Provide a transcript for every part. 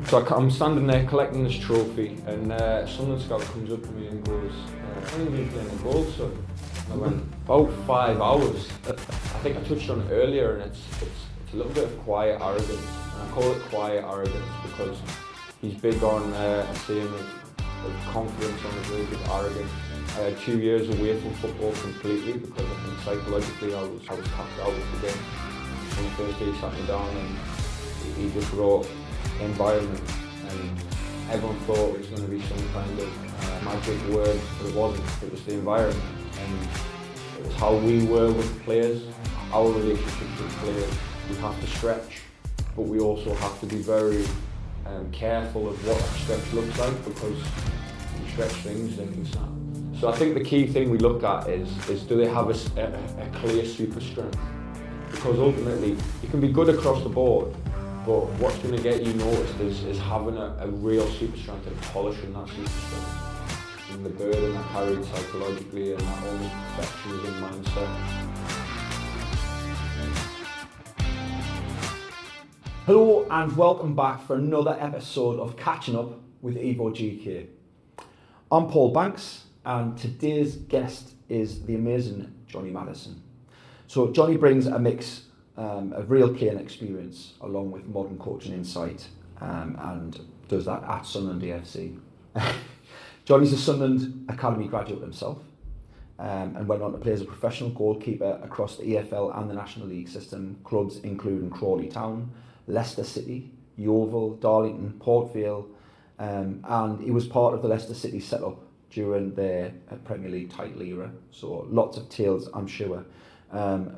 So I'm standing there collecting this trophy, and Sunderland scout comes up to me and goes, "How long have you been playing in goal, son?" And I went, "About 5 hours." I think I touched on it earlier, and it's a little bit of quiet arrogance, and I call it quiet arrogance because he's big on saying of confidence on his league, of arrogance. I had 2 years away from football completely because I think psychologically I was tapped out of the game. On the first day he sat me down and he just wrote environment, and everyone thought it was going to be some kind of magic word, but it wasn't. It was the environment, and it was how we were with players, our relationships with players. We have to stretch, but we also have to be very careful of what a stretch looks like, because when you stretch things, they can snap. So I think the key thing we look at is do they have a clear super strength? Because ultimately, you can be good across the board, but what's going to get you noticed is having a real super strength and polishing that super strength. And the burden I carried psychologically and that only perfectionism mindset. Hello and welcome back for another episode of Catching Up with Evo GK. I'm Paul Banks, and today's guest is the amazing Jonny Maddison. So Jonny brings a mix of real playing experience along with modern coaching insight, and does that at Sunderland AFC. Jonny's a Sunderland Academy graduate himself, and went on to play as a professional goalkeeper across the EFL and the National League system, clubs including Crawley Town, Leicester City, Yeovil, Darlington, Vale, and he was part of the Leicester City setup during their Premier League title era, so lots of tales I'm sure.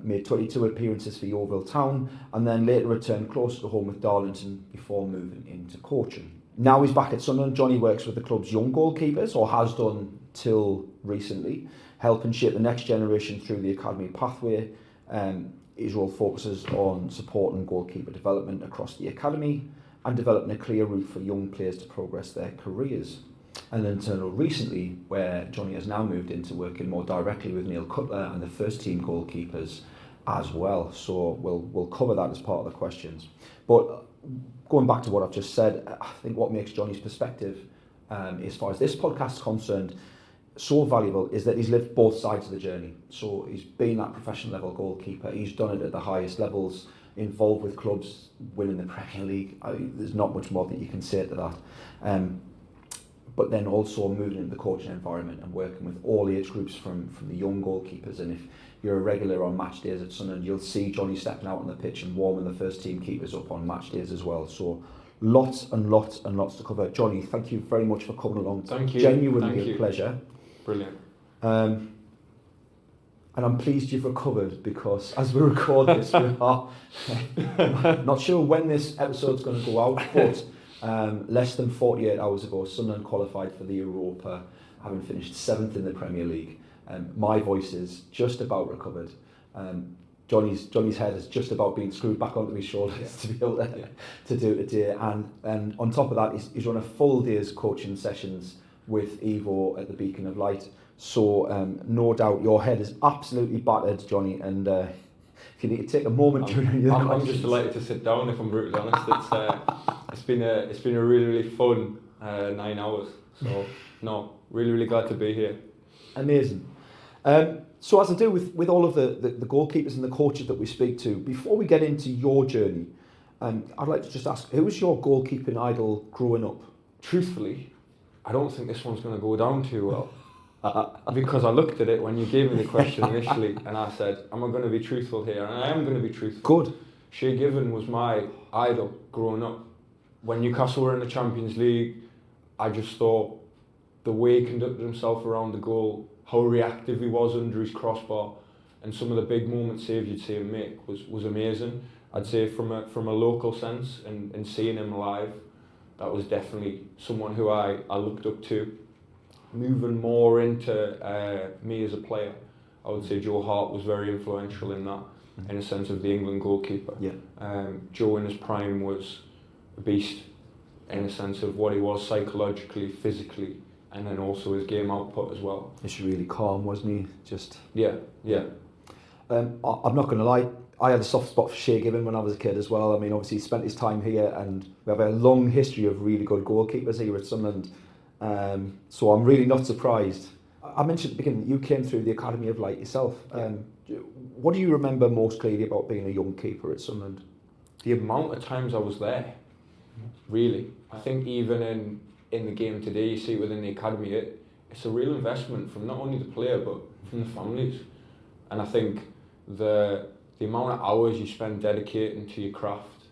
Made 22 appearances for Yeovil Town and then later returned closer to home with Darlington before moving into coaching. Now he's back at Sunderland. Jonny works with the club's young goalkeepers, or has done till recently, helping shape the next generation through the academy pathway. His role focuses on supporting goalkeeper development across the academy and developing a clear route for young players to progress their careers. And until recently, where Jonny has now moved into working more directly with Cutler and the first team goalkeepers as well. So we'll cover that as part of the questions. But going back to what I've just said, I think what makes Jonny's perspective, as far as this podcast is concerned, so valuable is that he's lived both sides of the journey. So he's been that professional level goalkeeper, he's done it at the highest levels, involved with clubs winning the Premier League. There's not much more that you can say to that. But then also moving into the coaching environment and working with all age groups from the young goalkeepers. And if you're a regular on match days at Sunderland, you'll see Jonny stepping out on the pitch and warming the first team keepers up on match days as well. So lots and lots and lots to cover. Jonny, thank you very much for coming along. Thank you. Genuinely a pleasure. Brilliant. And I'm pleased you've recovered, because as we record this, we are not sure when this episode's going to go out, but less than 48 hours ago, Sunderland qualified for the Europa, having finished 7th in the Premier League. My voice is just about recovered. Jonny's head has just about been screwed back onto his shoulders to be able to do it today. And on top of that, he's run a full day's coaching sessions with Evo at the Beacon of Light. So no doubt your head is absolutely battered, Jonny, and if you need to take a moment during your I'm just delighted to sit down, if I'm brutally honest. It's been a really, really fun 9 hours. So no, really glad to be here. Amazing. So as I do with all of the goalkeepers and the coaches that we speak to, before we get into your journey, I'd like to just ask, who was your goalkeeping idol growing up? Truthfully, I don't think this one's going to go down too well. Because I looked at it when you gave me the question initially, and I said, am I going to be truthful here? And I am going to be truthful. Good. Shay was my idol growing up. When Newcastle were in the Champions League, I just thought the way he conducted himself around the goal, how reactive he was under his crossbar, and some of the big moment saves you'd see him make was amazing. I'd say from a local sense, and seeing him live, that was definitely someone who I looked up to. Moving more into me as a player, I would say Joe Hart was very influential in that, in a sense of the England goalkeeper. Yeah. Joe in his prime was a beast in a sense of what he was psychologically, physically, and then also his game output as well. He's really calm, wasn't he? Yeah. I'm not going to lie, I had a soft spot for Shay when I was a kid as well. I mean, obviously he spent his time here, and we have a long history of really good goalkeepers here at Sunderland. So I'm really not surprised. I mentioned at the beginning that you came through the Academy of Light yourself. What do you remember most clearly about being a young keeper at Sunderland? The amount of times I was there, really. I think even in the game today, you see it within the academy, it's a real investment from not only the player but from the families. And I think the amount of hours you spend dedicating to your craft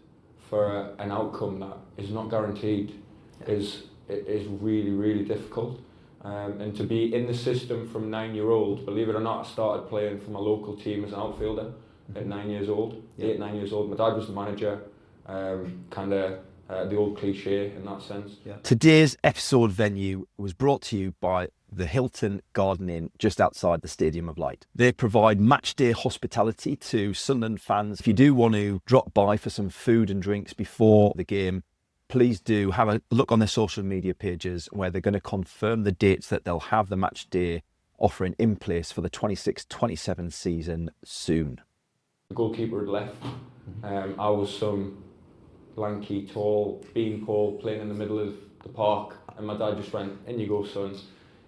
for an outcome that is not guaranteed is really, really difficult. And to be in the system from 9-year-old, believe it or not, I started playing for my local team as an outfielder at 9 years old, 8, 9 years old. My dad was the manager, kind of the old cliche in that sense. Today's episode venue was brought to you by the Hilton Garden Inn just outside the Stadium of Light. They provide match day hospitality to Sunderland fans. If you do want to drop by for some food and drinks before the game, please do have a look on their social media pages where they're going to confirm the dates that they'll have the match day offering in place for the 26-27 season soon. The goalkeeper had left. I was some lanky, tall beanpole playing in the middle of the park, and my dad just went, "In you go, son,"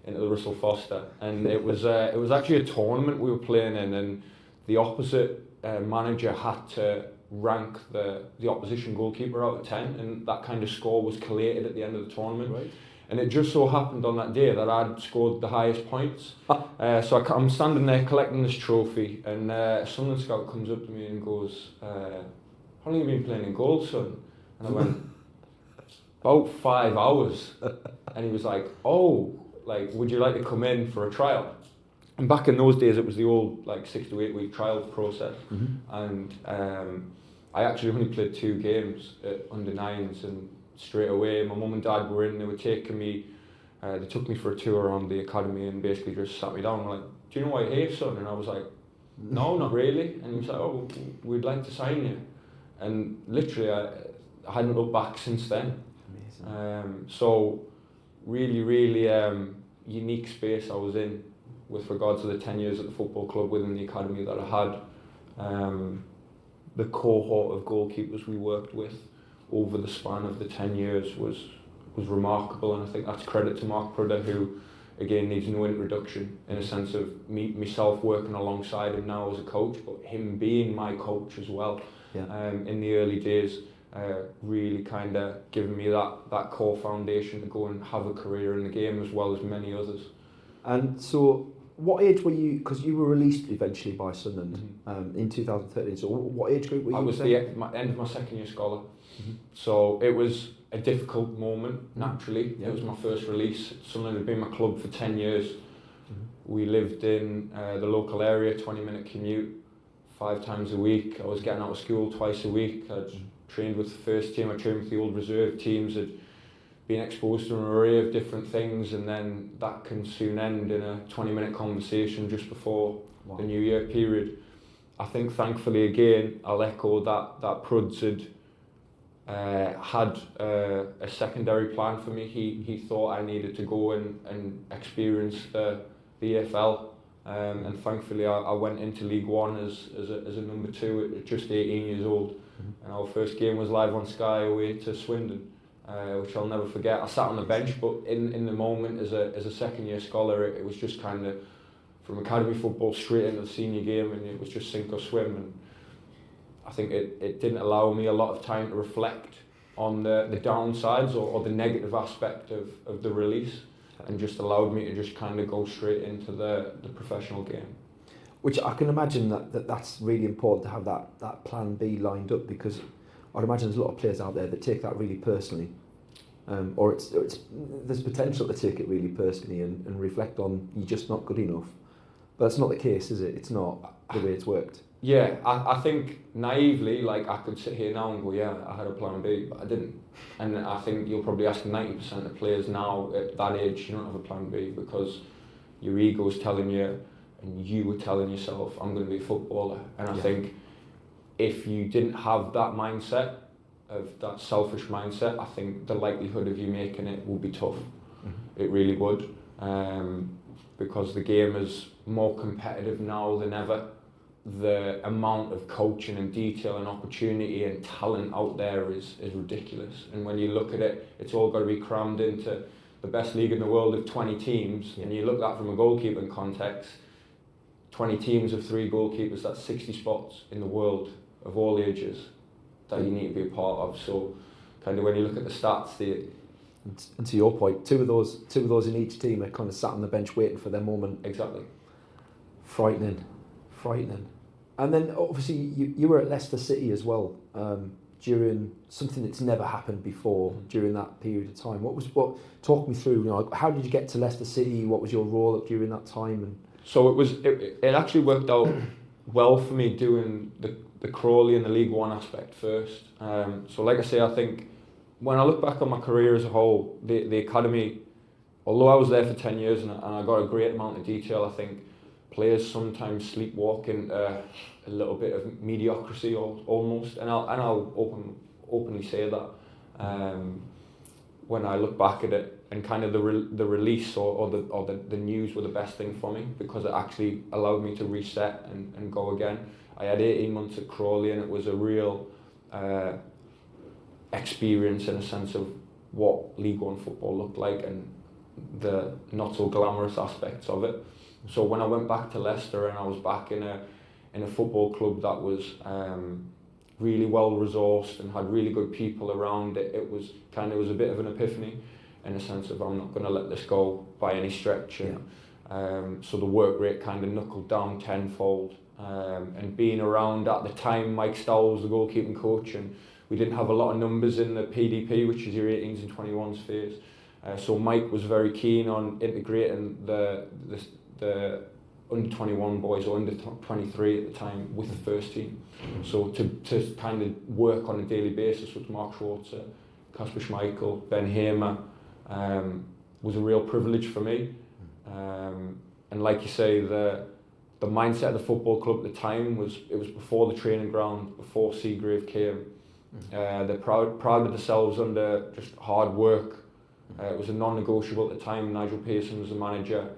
into the Russell Foster. And it was actually a tournament we were playing in, and the opposite manager had to rank the opposition goalkeeper out of 10, and that kind of score was collated at the end of the tournament. Right. And it just so happened on that day that I'd scored the highest points. So I'm standing there collecting this trophy, and Sunderland scout comes up to me and goes, "How long have you been playing in goal, son?" And I went, "About 5 hours." And he was like, "Oh, like, would you like to come in for a trial?" And back in those days, it was the old 6 to 8 week trial process. And I actually only played 2 games at under 9s, and straight away my mum and dad were in. They were taking me, they took me for a tour around the academy and basically just sat me down and were like, "Do you know why you're here, son?" And I was like, "No, not really." And he was like, "Oh, we'd like to sign you." And literally I hadn't looked back since then. Amazing. So really, really unique space I was in with regards to the 10 years at the football club within the academy that I had. The cohort of goalkeepers we worked with over the span of the 10 years was remarkable, and I think that's credit to Mark Prudder, who again needs no introduction in a sense of myself working alongside him now as a coach, but him being my coach as well. In the early days, really kind of giving me that core foundation to go and have a career in the game as well as many others. And so what age were you, because you were released eventually by Sunderland in 2013, so what age group were you? I was the end of my second year scholar. So it was a difficult moment, naturally. It was my first release. Sunderland had been my club for 10 years. We lived in the local area, 20-minute commute, 5 times a week. I was getting out of school twice a week. I'd trained with the first team, I trained with the old reserve teams, I'd been exposed to an array of different things, and then that can soon end in a 20-minute conversation just before the New Year period. I think thankfully again, I'll echo that Pruds had a secondary plan for me. He thought I needed to go and experience the EFL, and thankfully I went into League One as a number 2 at just 18 years old, and our first game was live on Sky away to Swindon, which I'll never forget. I sat on the bench, but in the moment as a second year scholar, it was just kind of from academy football straight into the senior game, and it was just sink or swim. And I think it didn't allow me a lot of time to reflect on the downsides or the negative aspect of the release, and just allowed me to just kind of go straight into the professional game. Which I can imagine that's really important to have that plan B lined up, because I'd imagine there's a lot of players out there that take that really personally, or there's potential to take it really personally and reflect on you're just not good enough. But that's not the case, is it? It's not the way it's worked. Yeah, I think naively, I could sit here now and go, yeah, I had a plan B, but I didn't. And I think you'll probably ask 90% of players now at that age, you don't have a plan B, because your ego's telling you, and you were telling yourself, I'm going to be a footballer. And I think if you didn't have that mindset, of that selfish mindset, I think the likelihood of you making it will be tough. It really would. Because the game is more competitive now than ever. the amount of coaching and detail and opportunity and talent out there is ridiculous. And when you look at it, it's all got to be crammed into the best league in the world of 20 teams. And you look at that from a goalkeeping context, 20 teams of 3 goalkeepers, that's 60 spots in the world of all ages that you need to be a part of. So kind of when you look at the stats, and to your point, two of those in each team are kind of sat on the bench waiting for their moment. Exactly. Frightening. And then obviously you were at Leicester City as well, during something that's never happened before during that period of time. Talk me through, you know, how did you get to Leicester City? What was your role during that time? And so it actually worked out well for me doing the Crawley and the League One aspect first. So like I say, I think when I look back on my career as a whole, the academy, although I was there for 10 years and I got a great amount of detail, I think players sometimes sleepwalk into a little bit of mediocrity almost, and I'll openly say that when I look back at it, and kind of the release or the news were the best thing for me, because it actually allowed me to reset and go again. I had 18 months at Crawley, and it was a real experience in a sense of what League One football looked like and the not so glamorous aspects of it. So when I went back to Leicester and I was back in a football club that was really well resourced and had really good people around it, it was a bit of an epiphany, in a sense of I'm not going to let this go by any stretch. So the work rate kind of knuckled down tenfold. And being around at the time, Mike Stowell was the goalkeeping coach, and we didn't have a lot of numbers in the PDP, which is your 18s and 21s phase. So Mike was very keen on integrating the under 21 boys or under 23 at the time with the first team. So to kind of work on a daily basis with Mark Schwarzer, Kasper Schmeichel, Ben Hamer, was a real privilege for me. And like you say, the mindset of the football club at the time was before the training ground, before Seagrave came. They prided themselves under just hard work. It was a non-negotiable at the time. Nigel Pearson was the manager,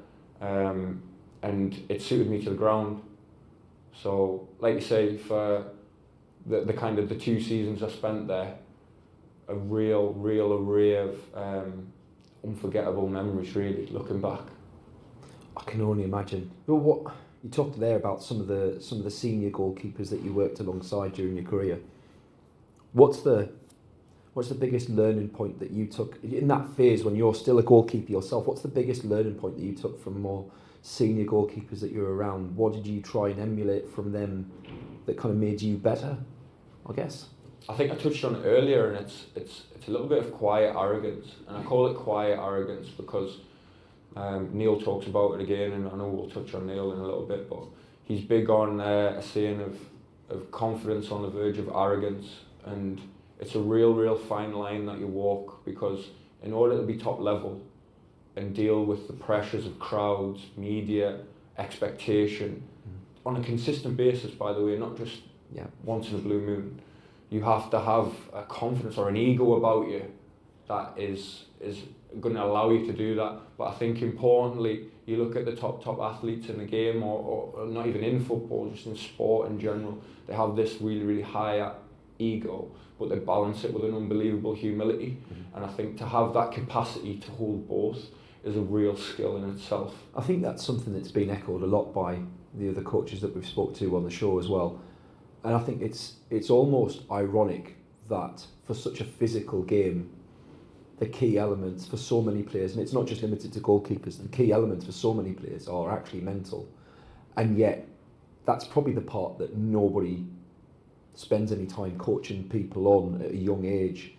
and it suited me to the ground. So, like you say, for the kind of the 2 seasons I spent there, a real array of unforgettable memories, really, looking back. I can only imagine. Well, what you talked there about some of the senior goalkeepers that you worked alongside during your career. What's the biggest learning point that you took in that phase when you're still a goalkeeper yourself? What's the biggest learning point that you took from more senior goalkeepers that you're around? What did you try and emulate from them that kind of made you better, I guess? I think I touched on it earlier, and it's a little bit of quiet arrogance, and I call it quiet arrogance because Neil talks about it again, and I know we'll touch on Neil in a little bit, but he's big on a saying of confidence on the verge of arrogance, and it's a real fine line that you walk, because in order to be top level and deal with the pressures of crowds, media, expectation, on a consistent basis, by the way, not just once in a blue moon, you have to have a confidence or an ego about you that is going to allow you to do that. But I think importantly, you look at the top athletes in the game, or not even in football, just in sport in general, they have this really high ego, but they balance it with an unbelievable humility. And I think to have that capacity to hold both is a real skill in itself. I think that's something that's been echoed a lot by the other coaches that we've spoke to on the show as well. And I think it's almost ironic that for such a physical game, the key elements for so many players, and it's not just limited to goalkeepers, the key elements for so many players are actually mental. And yet, that's probably the part that nobody spends any time coaching people on at a young age,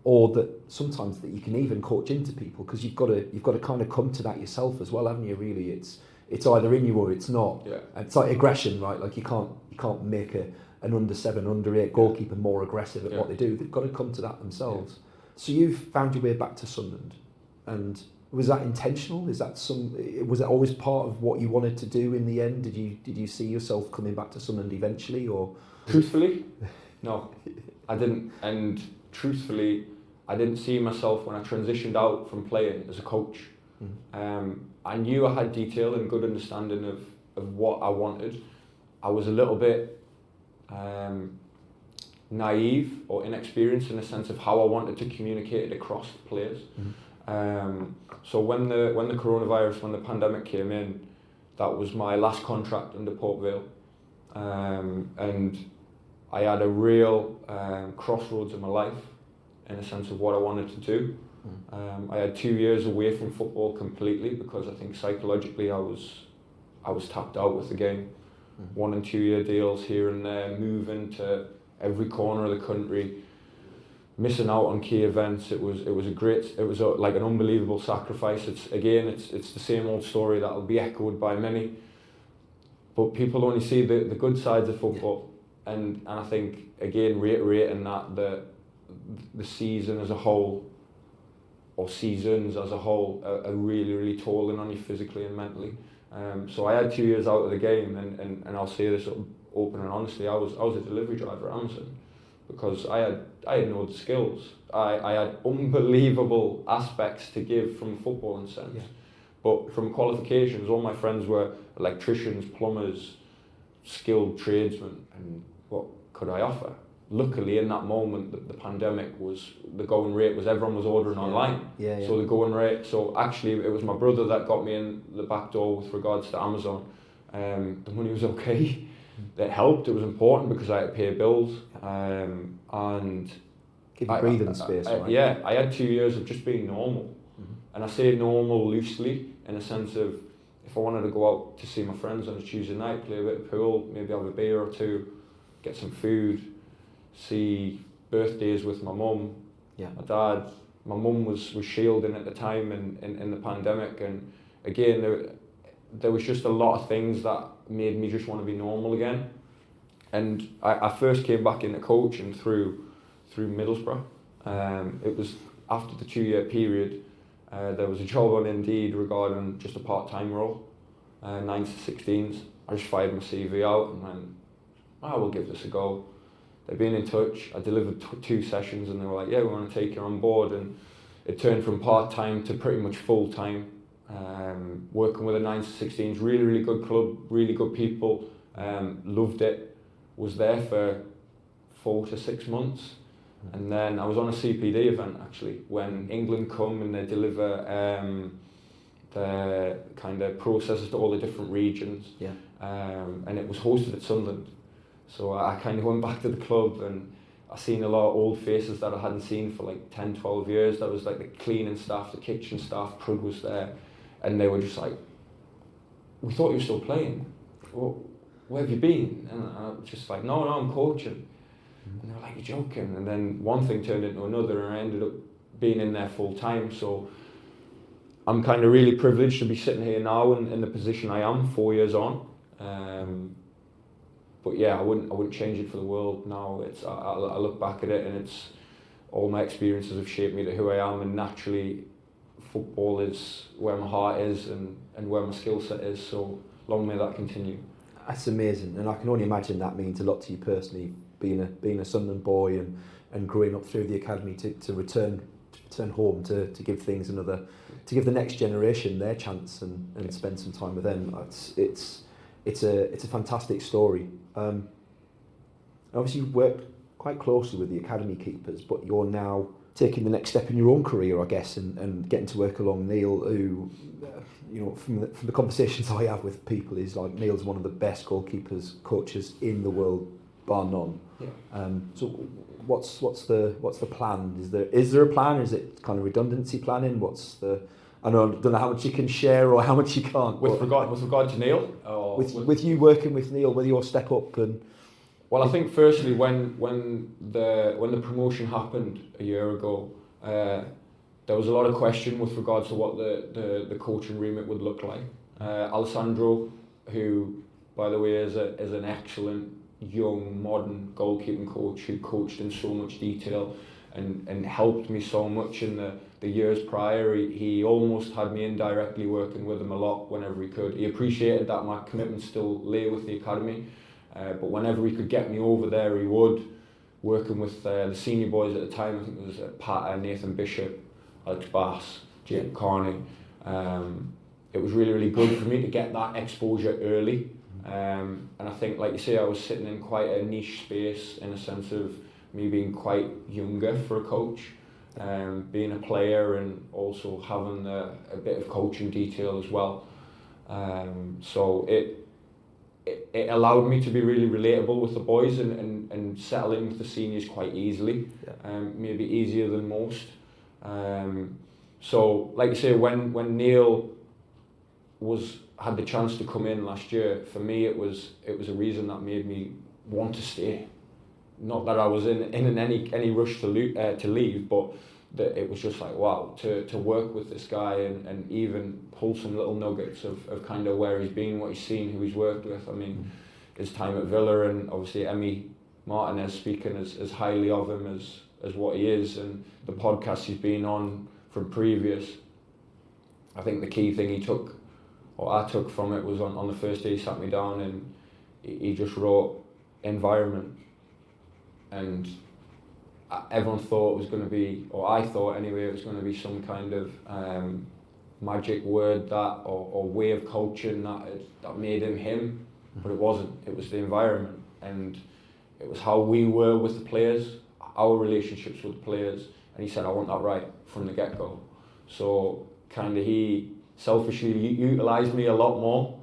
or that sometimes that you can even coach into people, because you've got to kind of come to that yourself as well, haven't you? Really, it's either in you or it's not. Yeah. And it's like aggression, right? Like you can't make an under 7, under 8 goalkeeper more aggressive at what they do. They've got to come to that themselves. Yeah. So you've found your way back to Sunderland, and was that intentional? Was that always part of what you wanted to do in the end? Did you see yourself coming back to Sunderland eventually, or? Truthfully, no, I didn't. And truthfully, I didn't see myself when I transitioned out from playing as a coach. I knew I had detail and good understanding of what I wanted. I was a little bit naive or inexperienced in the sense of how I wanted to communicate it across the players. So when the coronavirus, when the pandemic came in, that was my last contract under Port Vale, and I had a real crossroads in my life in the sense of what I wanted to do. I had 2 years away from football completely because I think psychologically I was tapped out with the game. 1 and 2 year deals here and there, moving to every corner of the country, missing out on key events. It was like an unbelievable sacrifice. It's the same old story that'll be echoed by many, but people only see the good sides of football. And I think, again, reiterating that the season as a whole, or seasons as a whole, are really, really tolling on you physically and mentally. So I had 2 years out of the game, and I'll say this open and honestly, I was a delivery driver at Amazon because I had no skills. I had unbelievable aspects to give from a footballing sense. But from qualifications, all my friends were electricians, plumbers, skilled tradesmen, and what could I offer? Luckily, in that moment, the pandemic was, the going rate was everyone was ordering online. So the going rate, so actually it was my brother that got me in the back door with regards to Amazon. The money was okay. It helped. It was important because I had to pay bills. And give you breathing space, right? Yeah, I had 2 years of just being normal. And I say normal loosely in a sense of if I wanted to go out to see my friends on a Tuesday night, play a bit of pool, maybe have a beer or two, get some food, see birthdays with my mum, my dad. My mum was shielding at the time in the pandemic, and again there was just a lot of things that made me just want to be normal again. And I first came back into coaching through Middlesbrough. It was after the 2 year period. There was a job on Indeed regarding just a part-time role, 9s to 16s. I just fired my CV out and went, I will give this a go. They've been in touch. I delivered 2 sessions and they were like, yeah, we want to take you on board. And it turned from part-time to pretty much full-time. Working with the 9s to 16s, really, really good club, really good people. Loved it. Was there for 4 to 6 months. And then I was on a CPD event actually, when England come and they deliver the kind of processes to all the different regions. And it was hosted at Sunderland. So I kind of went back to the club and I seen a lot of old faces that I hadn't seen for like 10, 12 years. That was like the cleaning staff, the kitchen staff, Prud was there. And they were just like, we thought you were still playing. Well, where have you been? And I was just like, no, I'm coaching. And they were like, you're joking. And then one thing turned into another and I ended up being in there full time. So I'm kind of really privileged to be sitting here now in the position I am 4 years on. But yeah, I wouldn't change it for the world now. I look back at it and it's all my experiences have shaped me to who I am, and naturally football is where my heart is and where my skill set is, so long may that continue. That's amazing, and I can only imagine that means a lot to you personally, being a Sunderland boy and growing up through the academy to return home to give things another, to give the next generation their chance and spend some time with them. It's a fantastic story. Obviously, you've worked quite closely with the academy keepers, but you're now taking the next step in your own career, I guess, and getting to work along Neil, who, from the conversations I have with people, is like Neil's one of the best goalkeepers coaches in the world, bar none. So, what's the plan? Is there a plan? Is it kind of redundancy planning? I don't know how much you can share or how much you can't. With regard to Neil, or with you working with Neil, whether you'll step up and. Well, I think firstly, when the promotion happened a year ago, there was a lot of question with regards to what the coaching remit would look like. Alessandro, who, by the way, is an excellent young modern goalkeeping coach who coached in so much detail and helped me so much in the years prior. He almost had me indirectly working with him a lot whenever he could. He appreciated that my commitment still lay with the academy. But whenever he could get me over there, he would. Working with the senior boys at the time, I think it was Pat, Nathan Bishop, Alex Bass, Jake Carney. It was really, really good for me to get that exposure early. And I think, like you say, I was sitting in quite a niche space in a sense of me being quite younger for a coach, being a player and also having a bit of coaching detail as well. So it allowed me to be really relatable with the boys and settle in with the seniors quite easily, maybe easier than most. So, like you say, when Neil had the chance to come in last year, for me it was a reason that made me want to stay. Not that I was in any rush to leave, but that it was just like, wow, to work with this guy and even pull some little nuggets of kind of where he's been, what he's seen, who he's worked with. I mean, his time at Villa, and obviously Emmy Martinez speaking as highly of him as what he is, and the podcast he's been on from previous. I think the key thing I took from it was on the first day he sat me down and he just wrote environment, and everyone thought it was going to be, or I thought anyway, it was going to be some kind of magic word or way of coaching that made him, but it wasn't. It was the environment, and it was how we were with the players, our relationships with the players, and he said, I want that right from the get-go. So kind of he selfishly utilised me a lot more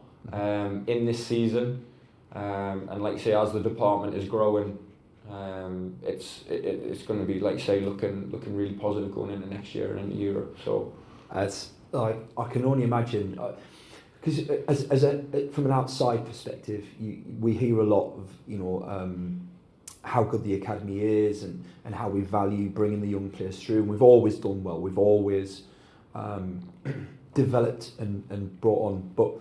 in this season, and like you say, as the department is growing, it's going to be, like you say, looking really positive going into next year and into Europe. So it's like, I can only imagine, because from an outside perspective, we hear a lot of how good the academy is and how we value bringing the young players through, and we've always done well. We've always developed and brought on, but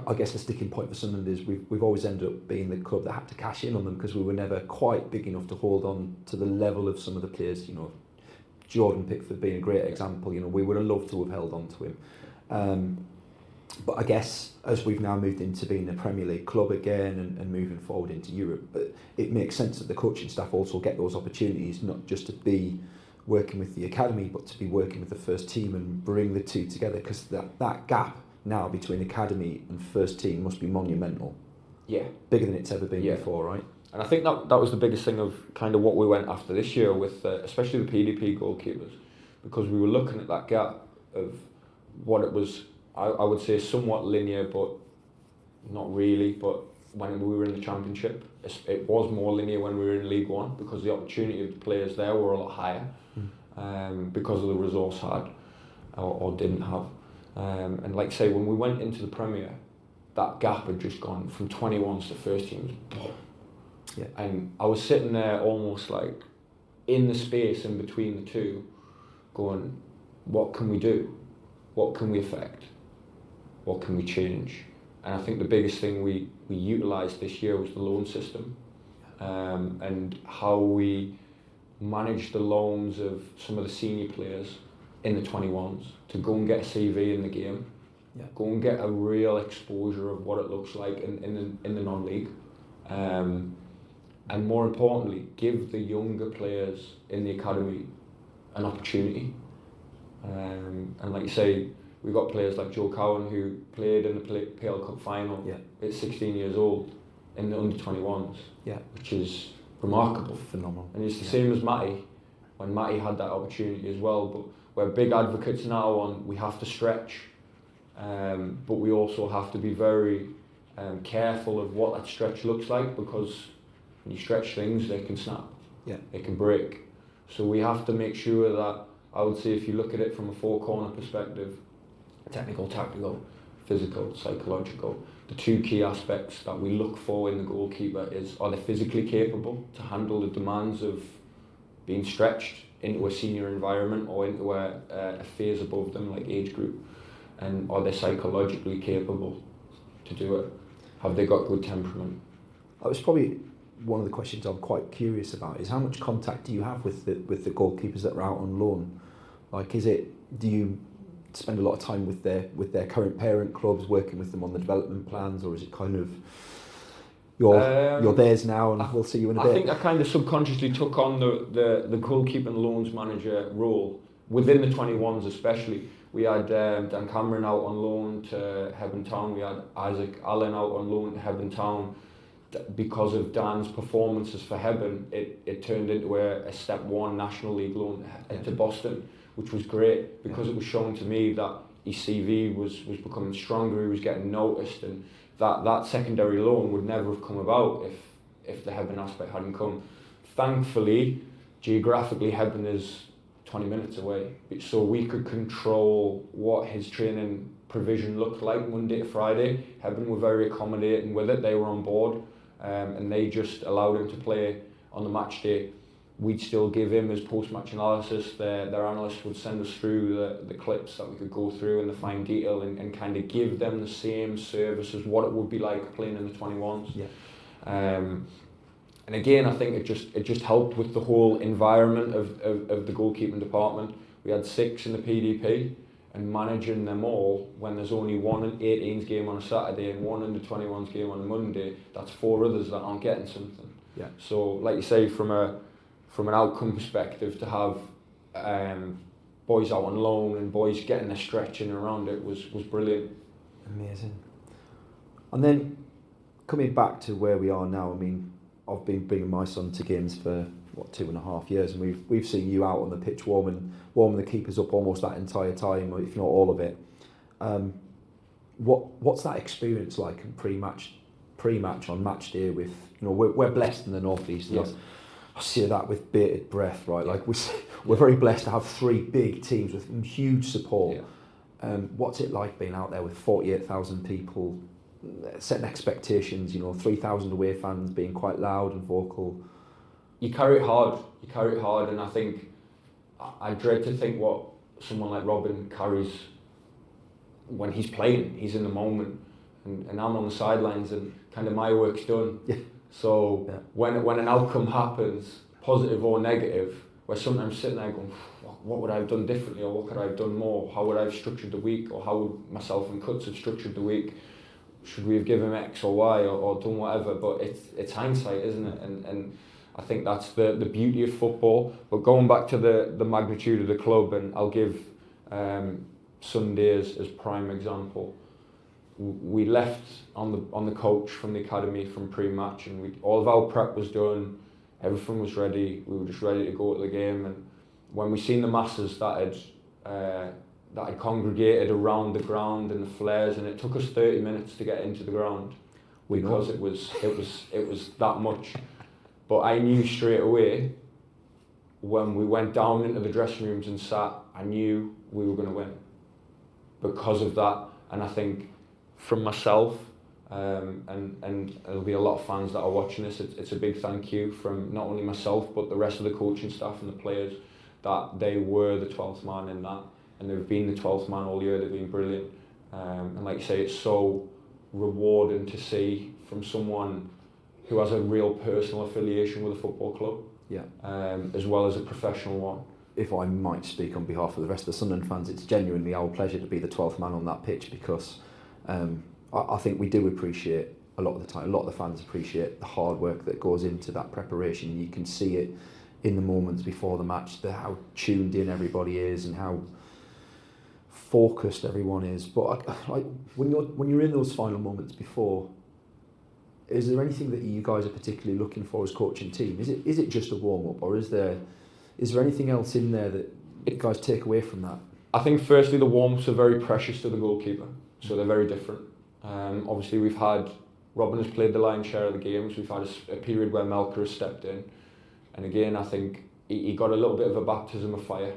I guess the sticking point for Sunderland is we've always ended up being the club that had to cash in on them because we were never quite big enough to hold on to the level of some of the players. Jordan Pickford being a great example. We would have loved to have held on to him. But I guess as we've now moved into being a Premier League club again and moving forward into Europe, but it makes sense that the coaching staff also get those opportunities, not just to be working with the academy, but to be working with the first team and bring the two together, because that gap now between academy and first team must be monumental. Yeah. Bigger than it's ever been before, right? And I think that was the biggest thing of kind of what we went after this year with especially the PDP goalkeepers, because we were looking at that gap of what it was, I would say somewhat linear, but not really. But when we were in the Championship, it was more linear when we were in League One, because the opportunity of the players there were a lot higher because of the resource had or didn't have. And like I say, when we went into the Premier, that gap had just gone from 21s to first teams. Yeah. And I was sitting there almost like in the space in between the two, going, what can we do? What can we affect? What can we change? And I think the biggest thing we utilised this year was the loan system, and how we managed the loans of some of the senior players in the 21s to go and get a CV in the game, go and get a real exposure of what it looks like in the non-league, and more importantly, give the younger players in the academy an opportunity. And like you say, we've got players like Joe Cowan who played in the PL Cup final at 16 years old in the under-21s, which is remarkable. Phenomenal. And it's the same as Matty, when Matty had that opportunity as well. But we're big advocates now on we have to stretch, but we also have to be very careful of what that stretch looks like, because when you stretch things, they can snap, they can break. So we have to make sure that, I would say, if you look at it from a four-corner perspective, technical, tactical, physical, psychological, the two key aspects that we look for in the goalkeeper is, are they physically capable to handle the demands of being stretched into a senior environment or into a phase above them, like age group, and are they psychologically capable to do it? Have they got good temperament? That was probably one of the questions I'm quite curious about, is how much contact do you have with the goalkeepers that are out on loan? Like, do you spend a lot of time with their current parent clubs, working with them on the development plans, or is it kind of you're theirs now and we'll see you in a bit? I think I kind of subconsciously took on the goalkeeping loans manager role within the 21s especially, We had Dan Cameron out on loan to Hebburn Town. We had Isaac Allen out on loan to Hebburn Town. Because of Dan's performances for Hebburn, it turned into a Step 1 National League loan to Boston, which was great because it was showing to me that his CV was becoming stronger, he was getting noticed, and that secondary loan would never have come about if the Hebburn aspect hadn't come. Thankfully, geographically, Hebburn is 20 minutes away, so we could control what his training provision looked like Monday to Friday. Hebburn were very accommodating with it, they were on board, and they just allowed him to play on the match day. We'd still give him his post-match analysis. Their analysts would send us through the clips that we could go through in the fine detail and kind of give them the same service as what it would be like playing in the 21s. Yeah. And again, I think it just helped with the whole environment of the goalkeeping department. We had 6 in the PDP, and managing them all when there's only one in 18s game on a Saturday and one in the 21s game on a Monday, that's 4 others that aren't getting something. Yeah. So, like you say, from an outcome perspective, to have boys out on loan and boys getting their stretching around it was brilliant. Amazing. And then coming back to where we are now, I mean, I've been bringing my son to games for 2.5 years, and we've seen you out on the pitch warming the keepers up almost that entire time, if not all of it. What's that experience like in pre-match on match day? With, you know, we're blessed in the northeast. Yes. I see that with bated breath, right? Like we're very blessed to have 3 big teams with huge support. Yeah. What's it like being out there with 48,000 people, setting expectations? You know, 3,000 away fans being quite loud and vocal. You carry it hard, and I think I dread to think what someone like Robin carries when he's playing. He's in the moment, and I'm on the sidelines, and kind of my work's done. Yeah. So when an outcome happens, positive or negative, where sometimes I'm sitting there going, what would I have done differently, or what could I have done more? How would I have structured the week, or how would myself and Cuts have structured the week? Should we have given him X or Y or done whatever? But it's hindsight, isn't it? And I think that's the beauty of football. But going back to the magnitude of the club, and I'll give Sunday as prime example. We left on the coach from the academy from pre-match, and all of our prep was done, everything was ready. We were just ready to go to the game. And when we seen the masses that had congregated around the ground and the flares, and it took us 30 minutes to get into the ground because it was that much. But I knew straight away when we went down into the dressing rooms and sat, I knew we were going to win because of that. And I think from myself, and there'll be a lot of fans that are watching this, it's a big thank you from not only myself but the rest of the coaching staff and the players, that they were the 12th man in that, and they've been the 12th man all year. They've been brilliant, and like you say, it's so rewarding to see from someone who has a real personal affiliation with a football club, as well as a professional one. If I might speak on behalf of the rest of the Sunderland fans, it's genuinely our pleasure to be the 12th man on that pitch, because I think we do appreciate, a lot of the time, a lot of the fans appreciate the hard work that goes into that preparation. You can see it in the moments before the match, how tuned in everybody is and how focused everyone is. But when you're in those final moments before, is there anything that you guys are particularly looking for as coaching team? Is it just a warm-up, or is there anything else in there that you guys take away from that? I think firstly the warm-ups are very precious to the goalkeeper, so they're very different. Obviously Robin has played the lion's share of the games. We've had a period where Melker has stepped in, and again I think he got a little bit of a baptism of fire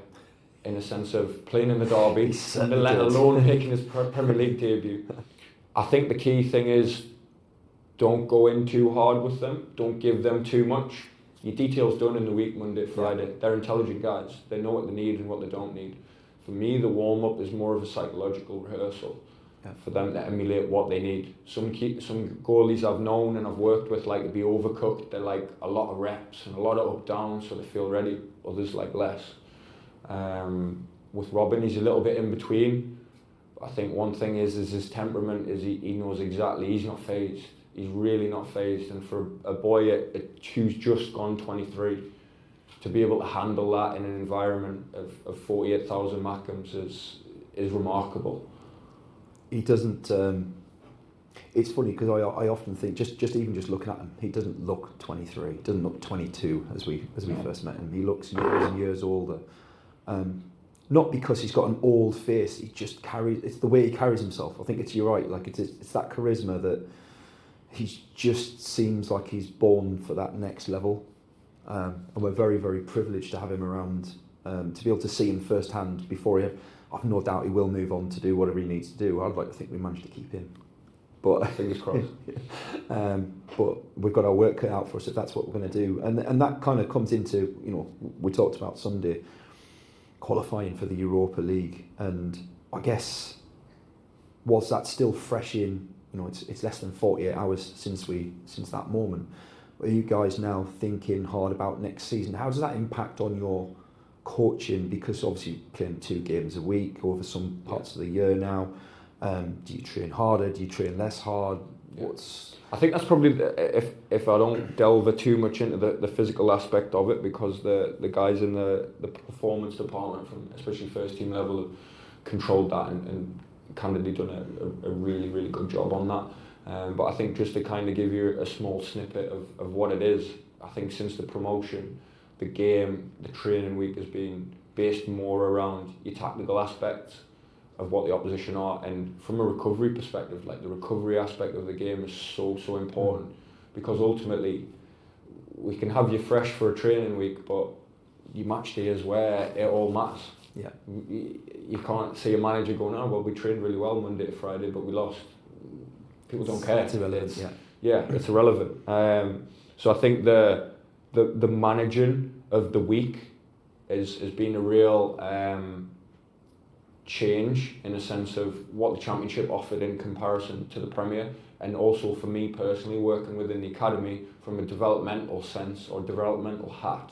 in a sense of playing in the derby, let alone making his Premier League debut. I think the key thing is, don't go in too hard with them, don't give them too much. Your detail's done in the week, Monday, Friday. They're intelligent guys. They know what they need and what they don't need. For me, the warm-up is more of a psychological rehearsal for them to emulate what they need. Some goalies I've known and I've worked with like to be overcooked. They like a lot of reps and a lot of up-down, so they feel ready. Others like less. With Robin, he's a little bit in between. I think one thing is his temperament is he knows exactly, he's not phased. He's really not phased, and for a boy who's just gone 23, to be able to handle that in an environment of 48,000 Mackhams is remarkable. He doesn't. It's funny because I often think just looking at him, he doesn't look 23. He doesn't look 22 as we first met him. He looks years and years older. Not because he's got an old face. He just carries. It's the way he carries himself. I think you're right. Like it's that charisma that he just seems like he's born for that next level. And we're very, very privileged to have him around, to be able to see him firsthand before I've no doubt he will move on to do whatever he needs to do. I'd like to think we managed to keep him. But Fingers crossed. But we've got our work cut out for us if that's what we're going to do. And that kind of comes into, we talked about Sunday, qualifying for the Europa League. And I guess, whilst that's still fresh in, it's less than 48 hours since that moment. Are you guys now thinking hard about next season? How does that impact on your coaching? Because obviously you're playing 2 games a week over some parts of the year now. Do you train harder? Do you train less hard? I think that's probably if I don't delve too much into the physical aspect of it, because the guys in the performance department, from especially first team level, have controlled that and candidly done a really, really good job on that. But I think just to kind of give you a small snippet of what it is, I think since the promotion, the training week has been based more around your tactical aspects of what the opposition are, and from a recovery perspective, like the recovery aspect of the game is so important, because ultimately we can have you fresh for a training week, but your match day is where it all matters. Yeah, you can't see a manager going, oh well, we trained really well Monday to Friday but we lost. People don't care. It's irrelevant. It's irrelevant. So I think the managing of the week has been a real change in a sense of what the Championship offered in comparison to the Premier, and also for me personally, working within the academy from a developmental sense or developmental hat,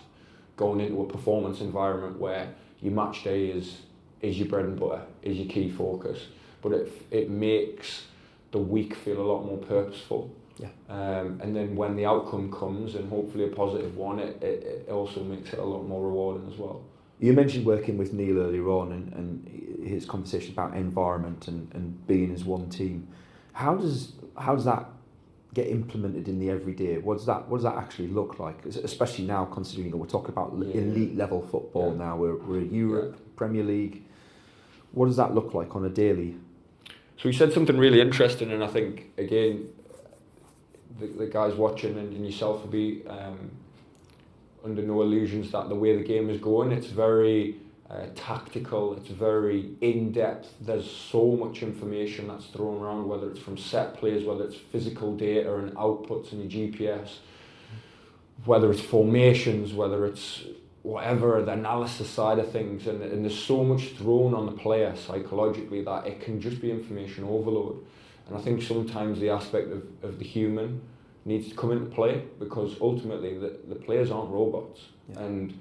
going into a performance environment where your match day is your bread and butter, is your key focus, but it makes the week feel a lot more purposeful. Yeah. And then when the outcome comes, and hopefully a positive one, it also makes it a lot more rewarding as well. You mentioned working with Neil earlier on and his conversation about environment and being as one team. How does that get implemented in the everyday? What does that actually look like? Especially now, considering we're talking about elite level football now. We're a Europe Premier League. What does that look like on a daily? So you said something really interesting, and I think again, the guys watching and yourself will be under no illusions that the way the game is going, it's very tactical, it's very in-depth. There's so much information that's thrown around, whether it's from set plays, whether it's physical data and outputs in your GPS, whether it's formations, whether it's whatever, the analysis side of things, and there's so much thrown on the player psychologically that it can just be information overload. And I think sometimes the aspect of the human needs to come into play, because ultimately the players aren't robots. And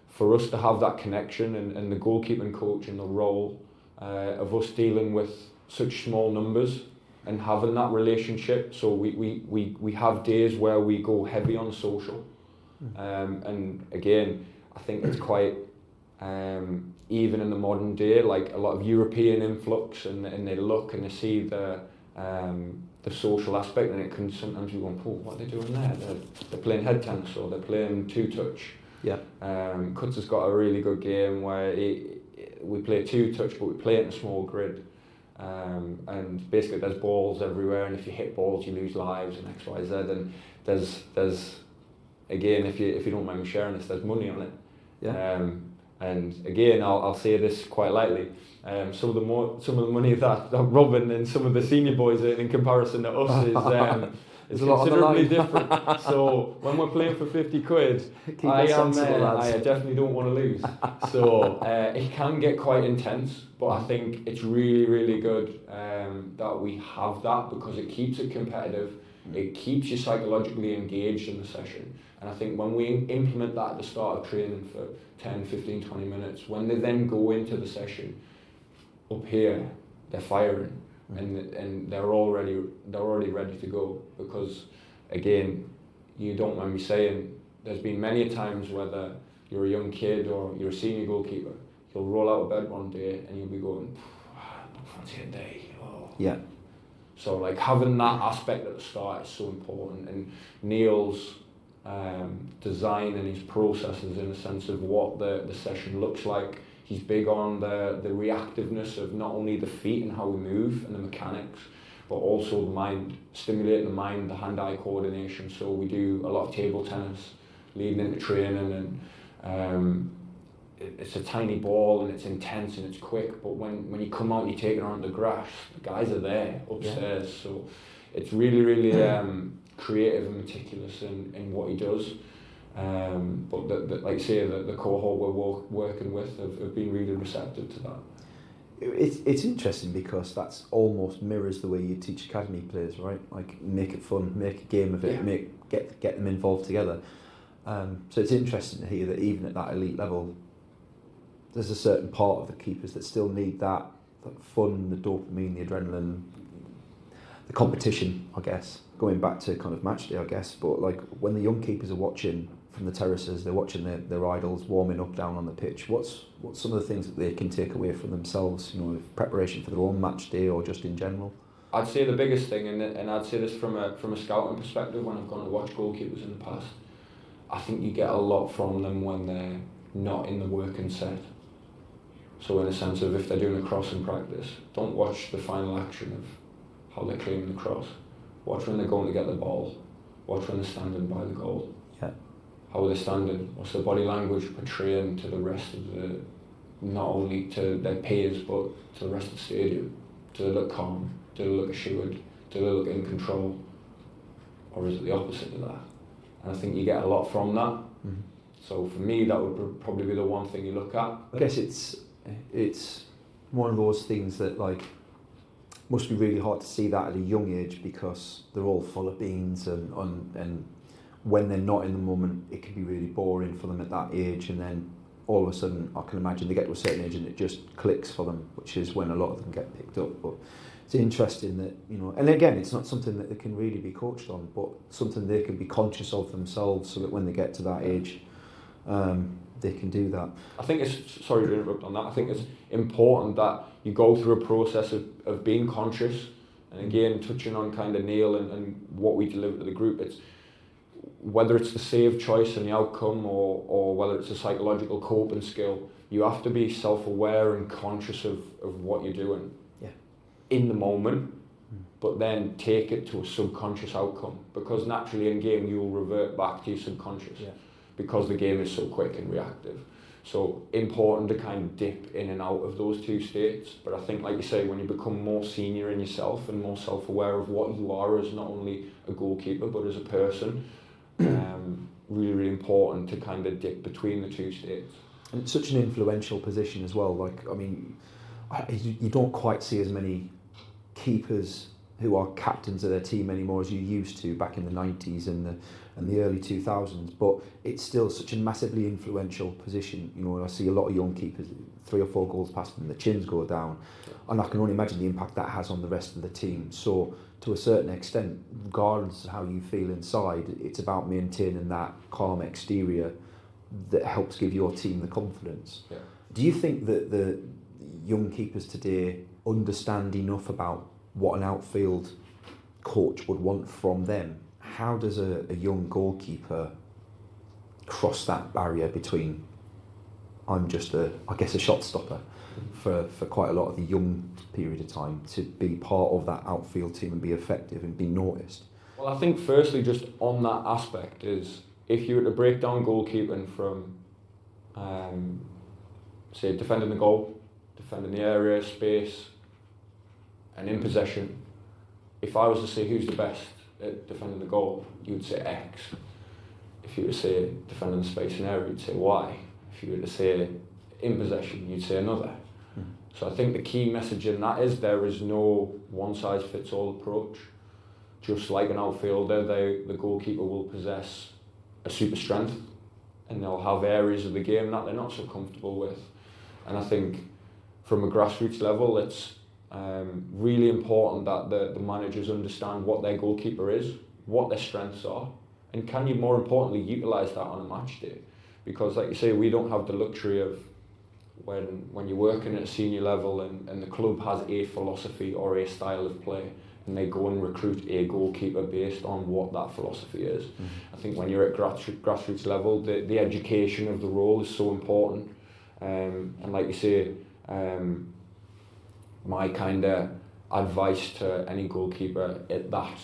for us to have that connection and the goalkeeping coach and the role of us dealing with such small numbers and having that relationship, so we have days where we go heavy on social, and again I think it's quite even in the modern day, like a lot of European influx, and they look and they see the social aspect, and it can sometimes be going, oh, what are they doing there? They're playing head tennis, or they're playing two-touch. Yeah. Cutler's got a really good game where we play two-touch, but we play it in a small grid. And basically there's balls everywhere, and if you hit balls you lose lives and X, Y, Z, and there's again, if you don't mind me sharing this, there's money on it. Yeah. And again, I'll say this quite lightly. Some of the money that Robin and some of the senior boys are in comparison to us is considerably different. So when we're playing for 50 quid, I definitely don't want to lose. So it can get quite intense, but I think it's really, really good that we have that, because it keeps it competitive. It keeps you psychologically engaged in the session. And I think when we implement that at the start of training for 10, 15, 20 minutes, when they then go into the session, up here, they're firing, and they're already ready to go, because again, you don't mind me saying, there's been many times whether you're a young kid or you're a senior goalkeeper, you'll roll out of bed one day and you'll be going, fancy a day. Oh. Yeah. So like having that aspect at the start is so important, and Neil's design and his processes in the sense of what the session looks like. He's big on the reactiveness of not only the feet and how we move and the mechanics, but also the mind, stimulating the mind, the hand-eye coordination. So we do a lot of table tennis leading into training, and it's a tiny ball and it's intense and it's quick, but when you come out and you take it on the grass, the guys are there upstairs. Yeah. So it's really creative and meticulous in what he does. But like I say, the cohort we're working with have been really receptive to that. It's interesting because that's almost mirrors the way you teach academy players, right? Like make it fun, make a game of it, get them involved together. So it's interesting to hear that even at that elite level, there's a certain part of the keepers that still need that fun, the dopamine, the adrenaline, the competition, I guess. Going back to kind of match day, I guess. But like when the young keepers are watching from the terraces, they're watching their idols warming up down on the pitch. What's some of the things that they can take away from themselves, you know, preparation for their own match day or just in general? I'd say the biggest thing, and I'd say this from a scouting perspective when I've gone to watch goalkeepers in the past, I think you get a lot from them when they're not in the working set. So in a sense of if they're doing a cross in practice, don't watch the final action of how they're claiming the cross. Watch when they're going to get the ball. Watch when they're standing by the goal. Yeah. How are they standing? What's their body language portraying to the rest of the, not only to their peers, but to the rest of the stadium? Do they look calm? Do they look assured? Do they look in control? Or is it the opposite of that? And I think you get a lot from that. Mm-hmm. So for me, that would probably be the one thing you look at. I guess it's one of those things that like must be really hard to see that at a young age because they're all full of beans and when they're not in the moment it can be really boring for them at that age, and then all of a sudden I can imagine they get to a certain age and it just clicks for them, which is when a lot of them get picked up. But it's interesting that, you know, and again it's not something that they can really be coached on, but something they can be conscious of themselves so that when they get to that age they can do that. I think it's, sorry to interrupt on that, I think it's important that you go through a process of being conscious, and again touching on kind of Neil and what we deliver to the group, it's whether it's the save choice and the outcome or whether it's a psychological coping skill, you have to be self-aware and conscious of what you're doing in the moment, but then take it to a subconscious outcome, because naturally in game you'll revert back to your subconscious. Because the game is so quick and reactive. So important to kind of dip in and out of those two states. But I think, like you say, when you become more senior in yourself and more self-aware of what you are as not only a goalkeeper, but as a person, really important to kind of dip between the two states. And it's such an influential position as well. Like, I mean, you don't quite see as many keepers who are captains of their team anymore as you used to back in the 90s and the early 2000s, but it's still such a massively influential position. You know, I see a lot of young keepers, 3 or 4 goals past them, the chins go down, and I can only imagine the impact that has on the rest of the team. So to a certain extent, regardless of how you feel inside, it's about maintaining that calm exterior that helps give your team the confidence. Yeah. Do you think that the young keepers today understand enough about what an outfield coach would want from them? How does a young goalkeeper cross that barrier between I'm just a shot stopper for quite a lot of the young period of time to be part of that outfield team and be effective and be noticed? Well, I think firstly just on that aspect is if you were to break down goalkeeping from say defending the goal, defending the area, space and in possession, if I was to say who's the best at defending the goal, you would say X. If you were to say defending the space and area, you'd say Y. If you were to say in possession, you'd say another. So I think the key message in that is there is no one-size-fits-all approach. Just like an outfielder, the goalkeeper will possess a super strength and they'll have areas of the game that they're not so comfortable with. And I think from a grassroots level, it's really important that the managers understand what their goalkeeper is, what their strengths are, and can you more importantly utilise that on a match day. Because like you say, we don't have the luxury of when you're working at a senior level and the club has a philosophy or a style of play, and they go and recruit a goalkeeper based on what that philosophy is. I think when you're at grassroots level, the education of the role is so important. And like you say, my kind of advice to any goalkeeper at that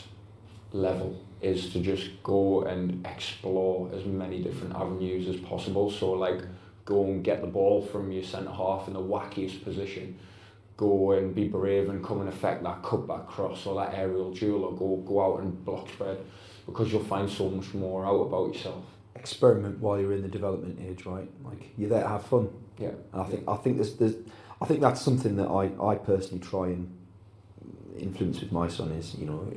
level is to just go and explore as many different avenues as possible. So like, go and get the ball from your centre half in the wackiest position. Go and be brave and come and affect that cutback cross or that aerial duel, or go out and block spread, because you'll find so much more out about yourself. Experiment while you're in the development age, right? Like, you're there to have fun. Yeah. And I think that's something that I personally try and influence with my son is, you know,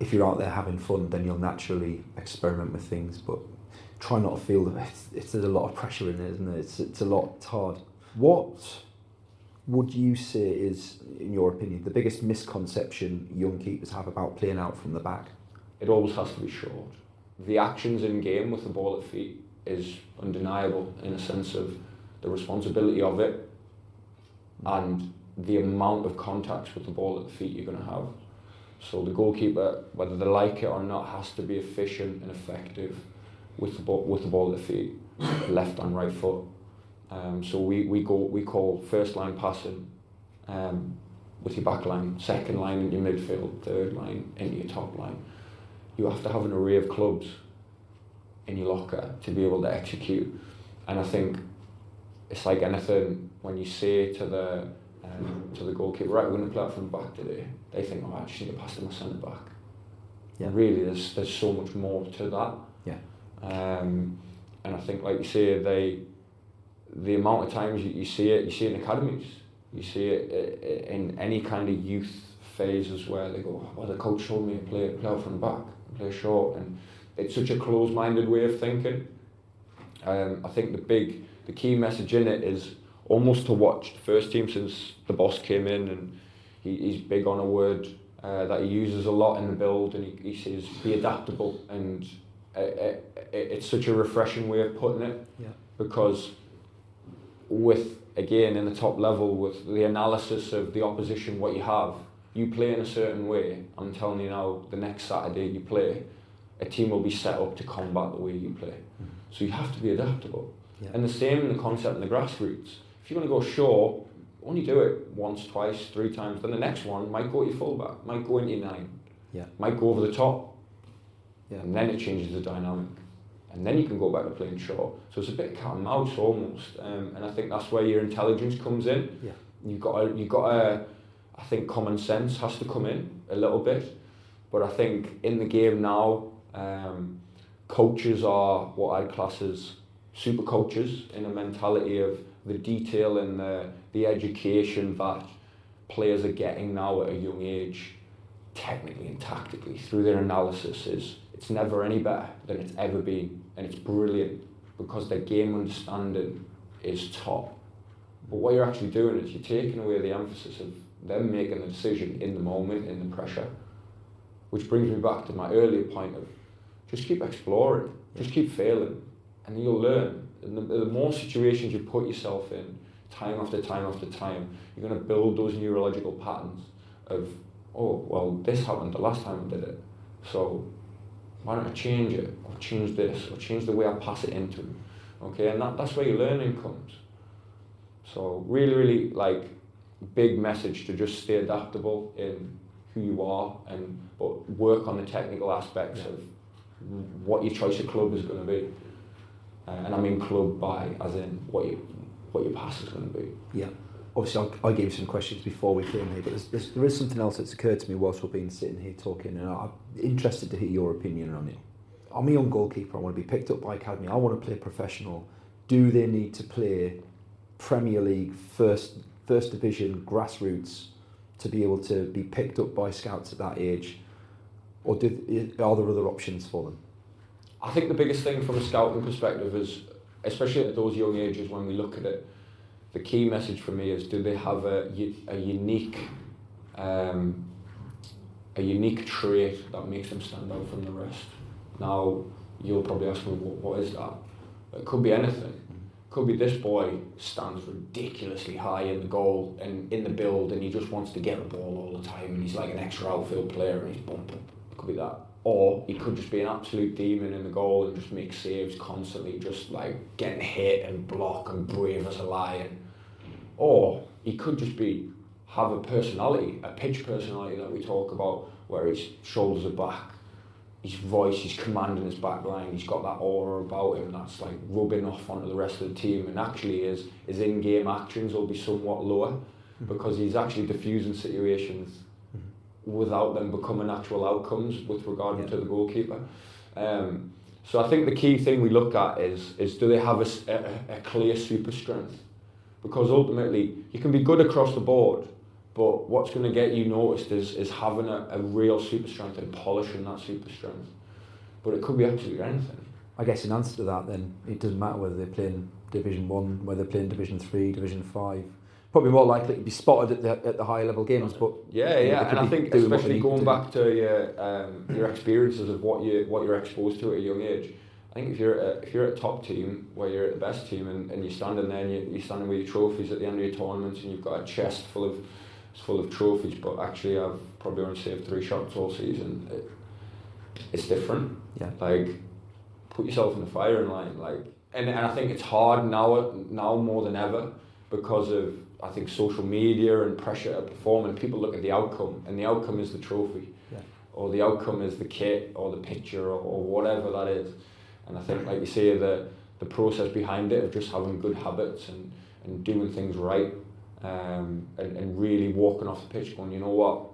if you're out there having fun, then you'll naturally experiment with things, but try not to feel that there's a lot of pressure in it, isn't there? It's hard. What would you say is, in your opinion, the biggest misconception young keepers have about playing out from the back? It always has to be short. The actions in game with the ball at feet is undeniable, in a sense of the responsibility of it and the amount of contacts with the ball at the feet you're going to have. So the goalkeeper, whether they like it or not, has to be efficient and effective with the ball at the feet, left and right foot. So we call first line passing with your back line, second line in your midfield, third line into your top line. You have to have an array of clubs in your locker to be able to execute. And I think it's like anything, when you say to the goalkeeper, right, we're going to play out from the back today, they think, oh, I just need to pass to my centre back. Yeah. Really, there's so much more to that. Yeah. And I think, like you say, the amount of times you see it in academies, you see it in any kind of youth phases where they go, well, the coach told me to play out from the back, play short, and it's such a closed-minded way of thinking. I think the key message in it is almost to watch the first team since the boss came in, and he's big on a word that he uses a lot in the build, and he says be adaptable, and it's such a refreshing way of putting it. Yeah. Because with, again, in the top level, with the analysis of the opposition, what you have, you play in a certain way. I'm telling you now, the next Saturday you play, a team will be set up to combat the way you play. So you have to be adaptable. Yeah. And the same in the concept in the grassroots. If you're going to go short, only do it once, twice, 3 times. Then the next one might go at your fullback, might go into your 9, yeah, might go over the top. Yeah. And then it changes the dynamic. And then you can go back to playing short. So it's a bit cat and mouse almost. And I think that's where your intelligence comes in. Yeah. You've got to, I think common sense has to come in a little bit. But I think in the game now, coaches are what I'd class as super coaches, in a mentality of the detail and the education that players are getting now at a young age, technically and tactically, through their analysis. It's never any better than it's ever been, and it's brilliant because their game understanding is top. But what you're actually doing is you're taking away the emphasis of them making the decision in the moment, in the pressure, which brings me back to my earlier point of just keep exploring, just keep failing, and you'll learn. And the more situations you put yourself in, time after time after time, you're going to build those neurological patterns of, oh, well, this happened the last time I did it, so why don't I change it, or change this, or change the way I pass it into him, okay? And that's where your learning comes. So really, really, like, big message to just stay adaptable in who you are, but work on the technical aspects of what your choice of club is going to be. And I mean club by, as in what your pass is going to be. Yeah. Obviously, I gave you some questions before we came here, but there is something else that's occurred to me whilst we've been sitting here talking, and I'm interested to hear your opinion on it. I'm a young goalkeeper. I want to be picked up by academy. I want to play professional. Do they need to play Premier League, first division, grassroots, to be able to be picked up by scouts at that age, or are there other options for them? I think the biggest thing from a scouting perspective is, especially at those young ages when we look at it, the key message for me is, do they have a unique trait that makes them stand out from the rest? Now, you'll probably ask me, what is that? It could be anything. It could be this boy stands ridiculously high in the goal and in the build, and he just wants to get the ball all the time, and he's like an extra outfield player, and he's bumping. It could be that. Or he could just be an absolute demon in the goal and just make saves constantly, just like getting hit and block and brave as a lion. Or he could just have a personality, a pitch personality that we talk about, where his shoulders are back, his voice, he's commanding his back line, he's got that aura about him that's like rubbing off onto the rest of the team, and actually his in-game actions will be somewhat lower because he's actually diffusing situations without them becoming actual outcomes with regard to the goalkeeper. So I think the key thing we look at is do they have a clear super strength? Because ultimately you can be good across the board, but what's going to get you noticed is having a real super strength and polishing that super strength. But it could be absolutely anything. I guess in answer to that, then it doesn't matter whether they're playing Division 1, whether they're playing Division 3, Division 5. Probably more likely to be spotted at the higher level games, but and I think especially going back to your experiences of what you're exposed to at a young age. I think if you're at a top team where you're at the best team and you're standing there and you're standing with your trophies at the end of your tournaments and you've got a chest full of trophies, but actually I've probably only saved 3 shots all season. It's different. Yeah. Like, put yourself in the firing line. Like, and I think it's hard now more than ever because of, I think, social media and pressure to perform, and people look at the outcome, and the outcome is the trophy, or the outcome is the kit, or the picture, or whatever that is. And I think, like you say, the process behind it of just having good habits and doing things right, and really walking off the pitch going, you know what,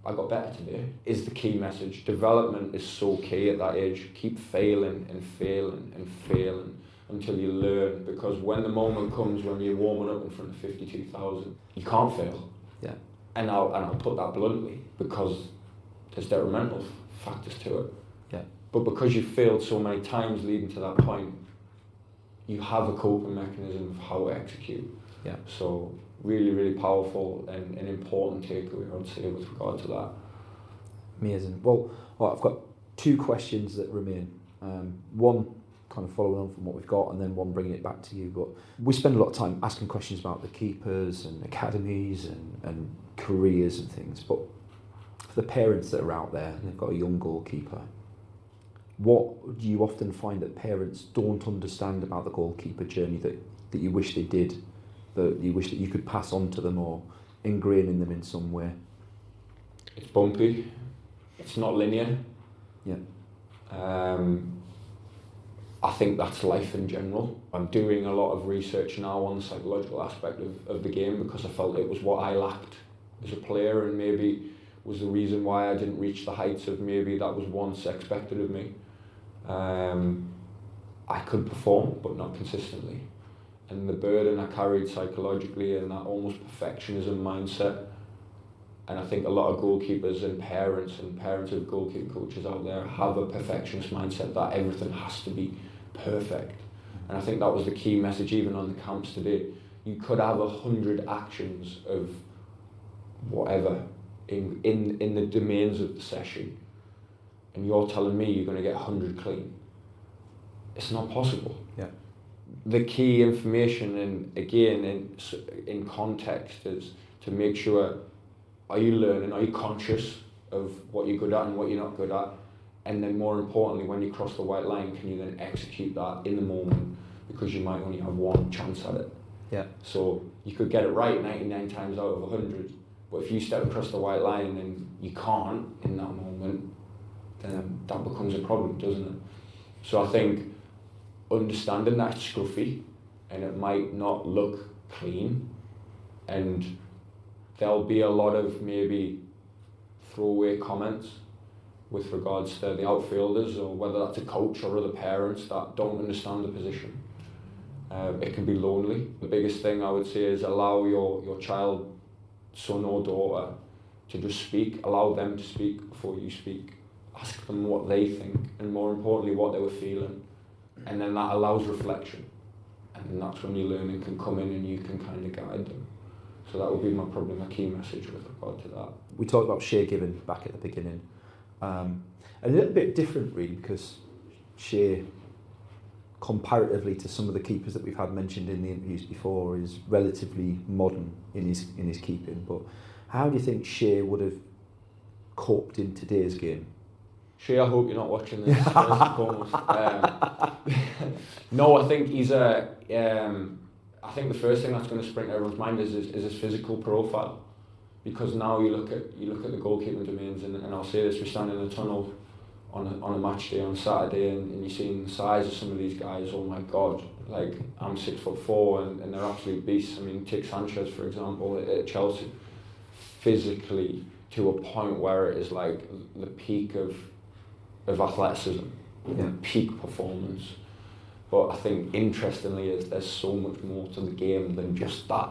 I got better today, is the key message. Development is so key at that age. Keep failing and failing and failing until you learn, because when the moment comes when you're warming up in front of 52,000, you can't fail. Yeah. And I'll put that bluntly, because there's detrimental factors to it. Yeah. But because you've failed so many times leading to that point, you have a coping mechanism of how to execute. Yeah. So really, really powerful and an important takeaway, I would say, with regard to that. Amazing. Well, I've got 2 questions that remain. One kind of following on from what we've got, and then one bringing it back to you. But we spend a lot of time asking questions about the keepers and academies and careers and things. But for the parents that are out there and they've got a young goalkeeper, what do you often find that parents don't understand about the goalkeeper journey that you wish they did, that you wish that you could pass on to them or ingrain in them in some way? It's bumpy. It's not linear. Yeah. I think that's life in general. I'm doing a lot of research now on the psychological aspect of the game, because I felt it was what I lacked as a player, and maybe was the reason why I didn't reach the heights of maybe that was once expected of me. I could perform, but not consistently. And the burden I carried psychologically and that almost perfectionism mindset. And I think a lot of goalkeepers and parents of goalkeeping coaches out there have a perfectionist mindset that everything has to be perfect. And I think that was the key message even on the camps today. You could have 100 actions of whatever in the domains of the session, and you're telling me you're going to get 100 clean. It's not possible. Yeah. The key information, and again in context, is to make sure, are you learning, are you conscious of what you're good at and what you're not good at, and then more importantly, when you cross the white line, can you then execute that in the moment, because you might only have one chance at it. Yeah. So you could get it right 99 times out of 100, but if you step across the white line and you can't in that moment, then that becomes a problem, doesn't it? So I think understanding that it's scruffy and it might not look clean, and there'll be a lot of maybe throwaway comments with regards to the outfielders, or whether that's a coach or other parents that don't understand the position. It can be lonely. The biggest thing I would say is allow your child, son or daughter, to just speak. Allow them to speak before you speak. Ask them what they think, and more importantly what they were feeling, and then that allows reflection, and then that's when your learning can come in and you can kind of guide them. So that would be probably my key message with regard to that. We talked about Shay giving back at the beginning. A little bit different really, because Shay comparatively to some of the keepers that we've had mentioned in the interviews before, is relatively modern in his keeping. But how do you think Shay would have coped in today's game? Shay, I hope you're not watching this first and foremost. No, I think he's I think the first thing that's going to spring to everyone's mind is his physical profile, because now you look at the goalkeeping domains, and I'll say this: we stand in a tunnel on a match day on Saturday, and you're seeing the size of some of these guys. Oh my God! Like, I'm 6'4", and they're absolute beasts. I mean, take Sanchez for example at Chelsea, physically to a point where it is like the peak of athleticism, peak performance. But I think interestingly there's so much more to the game than just that.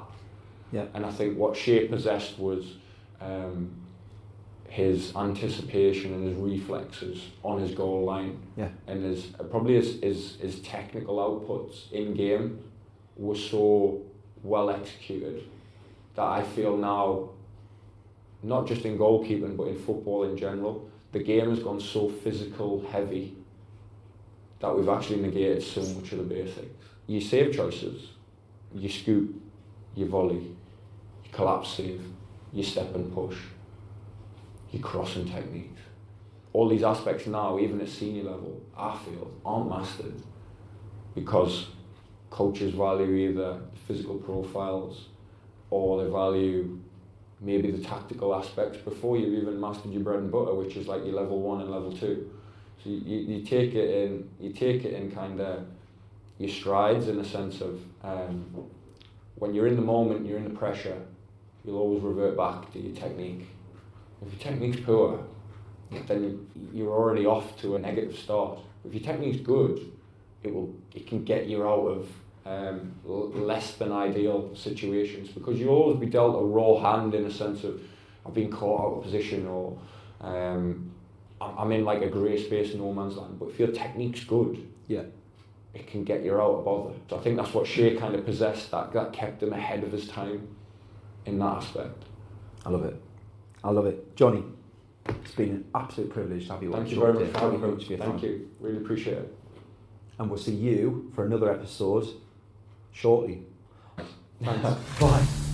Yeah. And I think what Shay possessed was his anticipation and his reflexes on his goal line. Yeah. And his technical outputs in game were so well executed that I feel now, not just in goalkeeping but in football in general, the game has gone so physical heavy that we've actually negated so much of the basics. You save choices, you scoop, you volley, you collapse save, you step and push, your crossing techniques. All these aspects now, even at senior level, I feel, aren't mastered because coaches value either physical profiles or they value maybe the tactical aspects before you've even mastered your bread and butter, which is like your level 1 and level 2. So you take it in kind of your strides, in the sense of when you're in the moment, you're in the pressure, you'll always revert back to your technique. If your technique's poor, then you're already off to a negative start. If your technique's good, it can get you out of less than ideal situations, because you'll always be dealt a raw hand, in a sense of I've been caught out of position, or I'm in like a grey space, no man's land. But if your technique's good, it can get you out of bother. So I think that's what Shay kind of possessed, that kept him ahead of his time in that aspect. I love it. Jonny, it's been an absolute privilege to have you on. Thank you very much for having me. Thank you, really appreciate it. And we'll see you for another episode shortly. Thanks. Bye.